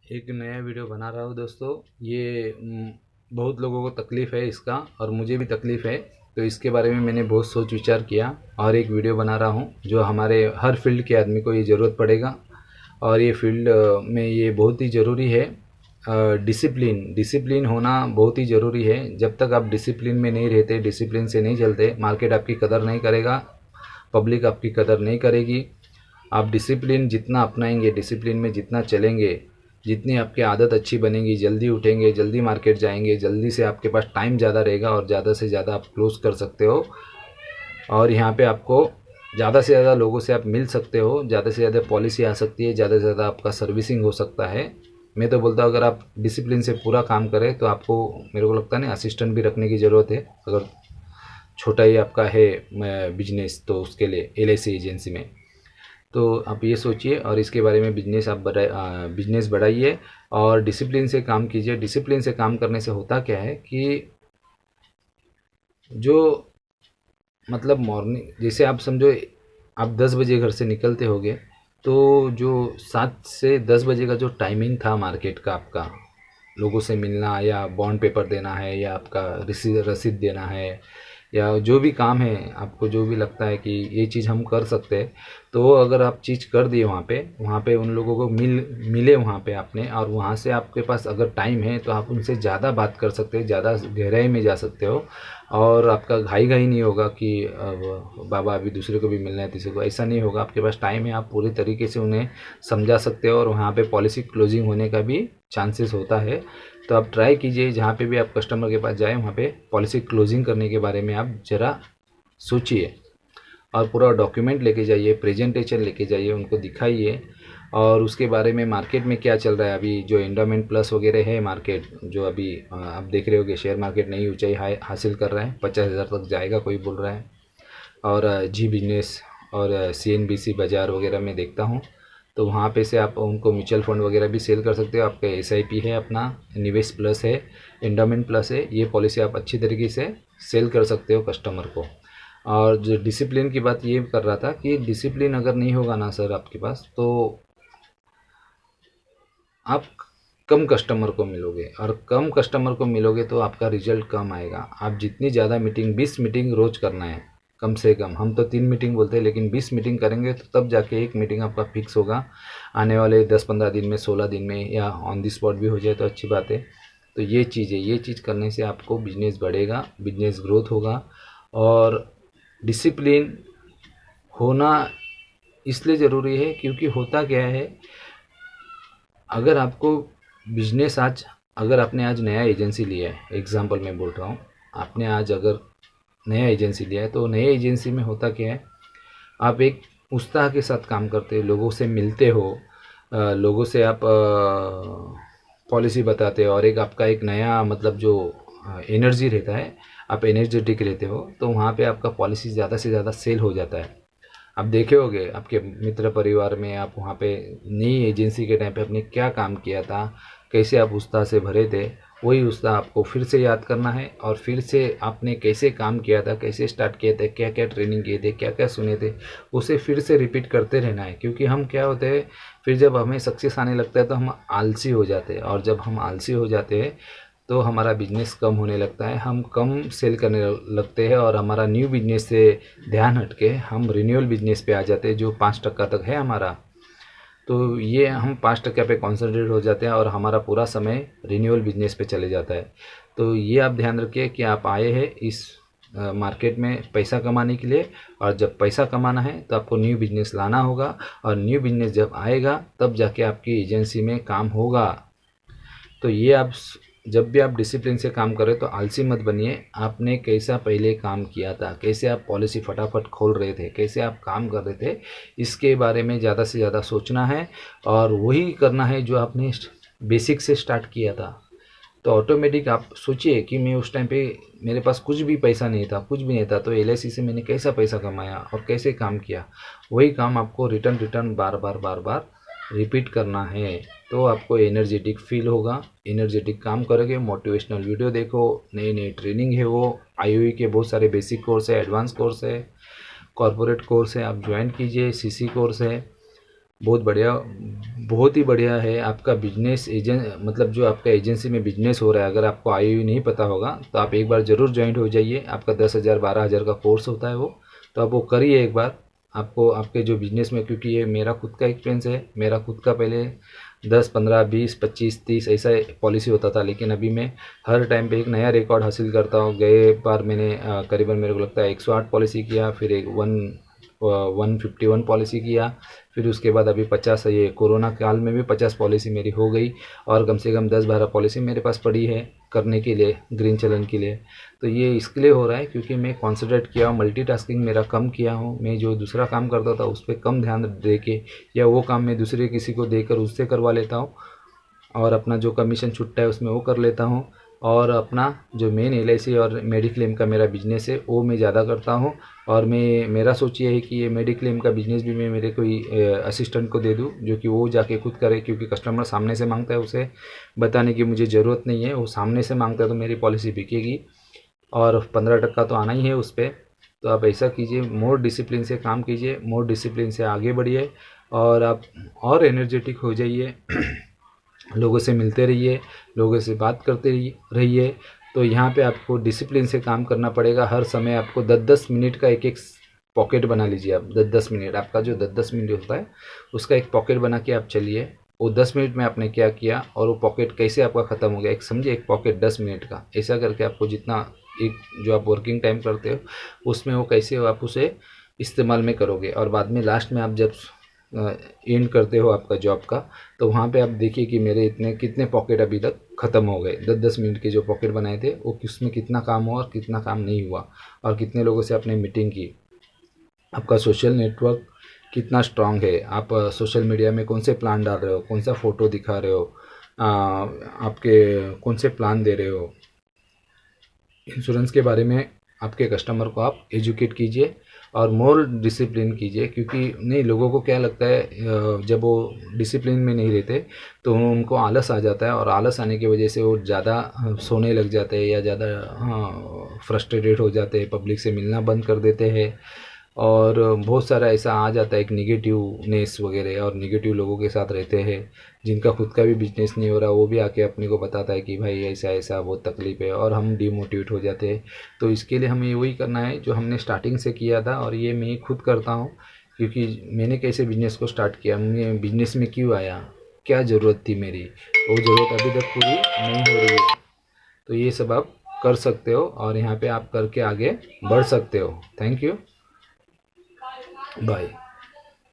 एक नया वीडियो बना रहा हूँ दोस्तों। ये बहुत लोगों को तकलीफ़ है इसका और मुझे भी तकलीफ़ है। तो इसके बारे में मैंने बहुत सोच विचार किया और एक वीडियो बना रहा हूँ जो हमारे हर फील्ड के आदमी को ये ज़रूरत पड़ेगा। और ये फील्ड में ये बहुत ही ज़रूरी है। डिसिप्लिन डिसिप्लिन होना बहुत ही ज़रूरी है। जब तक आप डिसिप्लिन में नहीं रहते, डिसिप्लिन से नहीं चलते, मार्केट आपकी कदर नहीं करेगा, पब्लिक आपकी कदर नहीं करेगी। आप डिसिप्लिन जितना अपनाएंगे, डिसिप्लिन में जितना चलेंगे, जितनी आपकी आदत अच्छी बनेगी, जल्दी उठेंगे, जल्दी मार्केट जाएंगे, जल्दी से आपके पास टाइम ज़्यादा रहेगा और ज़्यादा से ज़्यादा आप क्लोज कर सकते हो। और यहाँ पे आपको ज़्यादा से ज़्यादा लोगों से आप मिल सकते हो, ज़्यादा से ज़्यादा पॉलिसी आ सकती है, ज़्यादा से ज़्यादा आपका सर्विसिंग हो सकता है। मैं तो बोलता हूँ अगर आप डिसिप्लिन से पूरा काम करें तो आपको, मेरे को लगता है ना, असिस्टेंट भी रखने की ज़रूरत है। अगर छोटा ही आपका है बिजनेस तो उसके लिए एलआईसी एजेंसी में। तो आप ये सोचिए और इसके बारे में बिजनेस आप बिजनेस बढ़ाइए और डिसिप्लिन से काम कीजिए। डिसिप्लिन से काम करने से होता क्या है कि जो मतलब मॉर्निंग, जैसे आप समझो आप 10 बजे घर से निकलते होगे, तो जो 7 से 10 बजे का जो टाइमिंग था मार्केट का, आपका लोगों से मिलना या बॉन्ड पेपर देना है या आपका रसीद रसीद देना है या जो भी काम है, आपको जो भी लगता है कि ये चीज़ हम कर सकते हैं, तो वो अगर आप चीज़ कर दिए वहाँ पे उन लोगों को मिले वहाँ पे आपने, और वहाँ से आपके पास अगर टाइम है तो आप उनसे ज़्यादा बात कर सकते हैं, ज़्यादा गहराई में जा सकते हो। और आपका घाई घाई नहीं होगा कि अब बाबा अभी दूसरे को भी मिलना है, तीसरे को, ऐसा नहीं होगा। आपके पास टाइम है, आप पूरी तरीके से उन्हें समझा सकते हो और वहाँ पे पॉलिसी क्लोजिंग होने का भी चांसेस होता है। तो आप ट्राई कीजिए, जहाँ पे भी आप कस्टमर के पास जाएँ वहाँ पे पॉलिसी क्लोजिंग करने के बारे में आप ज़रा सोचिए और पूरा डॉक्यूमेंट लेके जाइए, प्रेजेंटेशन लेके जाइए, उनको दिखाइए और उसके बारे में मार्केट में क्या चल रहा है अभी। जो एंडोमेंट प्लस वगैरह है मार्केट, जो अभी आप देख रहे होगे, शेयर मार्केट नई ऊंचाई हासिल कर रहा है, 50,000 तक जाएगा कोई बोल रहा है। और जी बिजनेस और सीएनबीसी बाज़ार वगैरह में देखता हूँ, तो वहाँ पे से आप उनको म्यूचुअल फंड वगैरह भी सेल कर सकते हो। आपका एसआईपी है, अपना निवेश प्लस है, एंडोमेंट प्लस है, ये पॉलिसी आप अच्छी तरीके से सेल कर सकते हो कस्टमर को। और जो डिसिप्लिन की बात ये कर रहा था कि डिसिप्लिन अगर नहीं होगा ना सर आपके पास, तो आप कम कस्टमर को मिलोगे और कम कस्टमर को मिलोगे तो आपका रिजल्ट कम आएगा। आप जितनी ज़्यादा मीटिंग, 20 मीटिंग रोज़ करना है कम से कम। हम तो 3 मीटिंग बोलते हैं, लेकिन 20 मीटिंग करेंगे तो तब जाके एक मीटिंग आपका फिक्स होगा। आने वाले 10-15 दिन में, 16 दिन में, या ऑन दी स्पॉट भी हो जाए तो अच्छी बात है। तो ये चीज़ है, ये चीज़ करने से आपको बिजनेस बढ़ेगा, बिजनेस ग्रोथ होगा। और डिसिप्लिन होना इसलिए ज़रूरी है क्योंकि होता क्या है, अगर आपको बिजनेस आज, अगर आपने आज नया एजेंसी लिया है, एग्जांपल मैं बोल रहा हूँ, आपने आज अगर नया एजेंसी लिया है, तो नए एजेंसी में होता क्या है, आप एक उत्साह के साथ काम करते हो, लोगों से मिलते हो, लोगों से आप पॉलिसी बताते हो और एक आपका एक नया मतलब जो एनर्जी रहता है, आप एनर्जेटिक रहते हो, तो वहाँ पे आपका पॉलिसी ज़्यादा से ज़्यादा सेल हो जाता है। आप देखे होंगे आपके मित्र परिवार में, आप वहाँ पे नई एजेंसी के टाइम पे आपने क्या काम किया था, कैसे आप उत्साह से भरे थे, वही उत्साह आपको फिर से याद करना है और फिर से आपने कैसे काम किया था, कैसे स्टार्ट किए थे, क्या क्या ट्रेनिंग किए थे, क्या क्या सुने थे, उसे फिर से रिपीट करते रहना है। क्योंकि हम क्या होते हैं, फिर जब हमें सक्सेस आने लगता है तो हम आलसी हो जाते हैं, और जब हम आलसी हो जाते हैं तो हमारा बिजनेस कम होने लगता है, हम कम सेल करने लगते हैं और हमारा न्यू बिजनेस से ध्यान हटके हम रिन्यूअल बिजनेस पे आ जाते हैं, जो 5% तक है हमारा। तो ये हम 5% पे कॉन्सेंट्रेट हो जाते हैं और हमारा पूरा समय रिन्यूअल बिजनेस पे चले जाता है। तो ये आप ध्यान रखिए कि आप आए हैं इस मार्केट में पैसा कमाने के लिए, और जब पैसा कमाना है तो आपको न्यू बिजनेस लाना होगा, और न्यू बिजनेस जब आएगा तब जाके आपकी एजेंसी में काम होगा। तो ये आप जब भी आप डिसिप्लिन से काम करें तो आलसी मत बनिए। आपने कैसा पहले काम किया था, कैसे आप पॉलिसी फटाफट खोल रहे थे, कैसे आप काम कर रहे थे, इसके बारे में ज़्यादा से ज़्यादा सोचना है और वही करना है जो आपने बेसिक से स्टार्ट किया था। तो ऑटोमेटिक आप सोचिए कि मैं उस टाइम पे मेरे पास कुछ भी पैसा नहीं था, कुछ भी नहीं था, तो एलआईसी से मैंने कैसा पैसा कमाया और कैसे काम किया, वही काम आपको रिटर्न रिटर्न बार बार बार बार रिपीट करना है। तो आपको एनर्जेटिक फील होगा, एनर्जेटिक काम करोगे। मोटिवेशनल वीडियो देखो, नई नई ट्रेनिंग है, वो आईओई के बहुत सारे बेसिक कोर्स है, एडवांस कोर्स है, कॉरपोरेट कोर्स है, आप ज्वाइन कीजिए, सीसी कोर्स है। बहुत ही बढ़िया है आपका बिजनेस एजेंट, मतलब जो आपका एजेंसी में बिजनेस हो रहा है, अगर आपको आईओयू नहीं पता होगा तो आप एक बार ज़रूर ज्वाइन हो जाइए। आपका 10,000 12,000 का कोर्स होता है वो, तो आप वो करिए एक बार। आपको आपके जो बिजनेस में, क्योंकि ये मेरा खुद का एक्सपीरियंस है, मेरा खुद का पहले 10 15 20 25 30 ऐसा पॉलिसी होता था, लेकिन अभी मैं हर टाइम पे एक नया रिकॉर्ड हासिल करता हूँ। गए बार मैंने करीबन मेरे को लगता है 108 पॉलिसी किया, फिर एक 151 पॉलिसी किया, फिर उसके बाद अभी 50, ये कोरोना काल में भी 50 पॉलिसी मेरी हो गई, और कम से कम 10 12 पॉलिसी मेरे पास पड़ी है करने के लिए, ग्रीन चलन के लिए। तो ये इसके लिए हो रहा है क्योंकि मैं कॉन्सेंट्रेट किया हूँ, मल्टीटास्किंग मेरा कम किया हूँ। मैं जो दूसरा काम करता था उस पर कम ध्यान दे के, या वो काम मैं दूसरे किसी को देकर उससे करवा लेता हूँ, और अपना जो कमीशन छुट्टा है उसमें वो कर लेता हूँ। और अपना जो मेन एलआईसी और मेडिक्लेम का मेरा बिजनेस है वो मैं ज़्यादा करता हूँ। और मेरा सोच ये है कि ये मेडिक्लेम का बिजनेस भी मैं मेरे कोई असिस्टेंट को दे दूँ, जो कि वो जाके खुद करे, क्योंकि कस्टमर सामने से मांगता है, उसे बताने की मुझे ज़रूरत नहीं है। वो सामने से मांगता है तो मेरी पॉलिसी बिकेगी, और 15% तो आना ही है उस पर। तो आप ऐसा कीजिए, मोर डिसिप्लिन से काम कीजिए, मोर डिसिप्लिन से आगे बढ़िए, और आप और एनर्जेटिक हो जाइए। लोगों से मिलते रहिए, लोगों से बात करते रहिए। तो यहाँ पे आपको डिसिप्लिन से काम करना पड़ेगा। हर समय आपको 10-10 मिनट का एक पॉकेट बना लीजिए। आप 10-10 मिनट, आपका जो 10-10 मिनट होता है उसका एक पॉकेट बना के आप चलिए। वो 10 मिनट में आपने क्या किया और वो पॉकेट कैसे आपका ख़त्म हो गया, एक समझिए, एक पॉकेट 10 मिनट का, ऐसा करके आपको जितना एक जो आप वर्किंग टाइम करते हो उसमें वो कैसे आप उसे इस्तेमाल में करोगे। और बाद में लास्ट में आप जब एंड करते हो आपका जॉब का, तो वहाँ पे आप देखिए कि मेरे इतने कितने पॉकेट अभी तक ख़त्म हो गए। 10-10 मिनट के जो पॉकेट बनाए थे वो किसमें कितना काम हुआ और कितना काम नहीं हुआ, और कितने लोगों से आपने मीटिंग की, आपका सोशल नेटवर्क कितना स्ट्रांग है, आप सोशल मीडिया में कौन से प्लान डाल रहे हो, कौन सा फ़ोटो दिखा रहे हो, आपके कौन से प्लान दे रहे हो। इंश्योरेंस के बारे में आपके कस्टमर को आप एजुकेट कीजिए और मोर डिसिप्लिन कीजिए, क्योंकि नहीं, लोगों को क्या लगता है, जब वो डिसिप्लिन में नहीं रहते तो उनको आलस आ जाता है, और आलस आने की वजह से वो ज़्यादा सोने लग जाते हैं, या ज़्यादा फ्रस्ट्रेटेड हो जाते हैं, पब्लिक से मिलना बंद कर देते हैं, और बहुत सारा ऐसा आ जाता है एक निगेटिवनेस वगैरह, और निगेटिव लोगों के साथ रहते हैं जिनका खुद का भी बिजनेस नहीं हो रहा, वो भी आके अपने को बताता है कि भाई ऐसा ऐसा बहुत तकलीफ है, और हम डिमोटिवेट हो जाते हैं। तो इसके लिए हमें वही करना है जो हमने स्टार्टिंग से किया था, और ये मैं खुद करता हूँ, क्योंकि मैंने कैसे बिजनेस को स्टार्ट किया, मैं बिजनेस में क्यों आया, क्या ज़रूरत थी मेरी, वो ज़रूरत अभी तक पूरी नहीं हो रही है। तो ये सब आप कर सकते हो, और यहाँ पे आप करके आगे बढ़ सकते हो। Thank you, bye.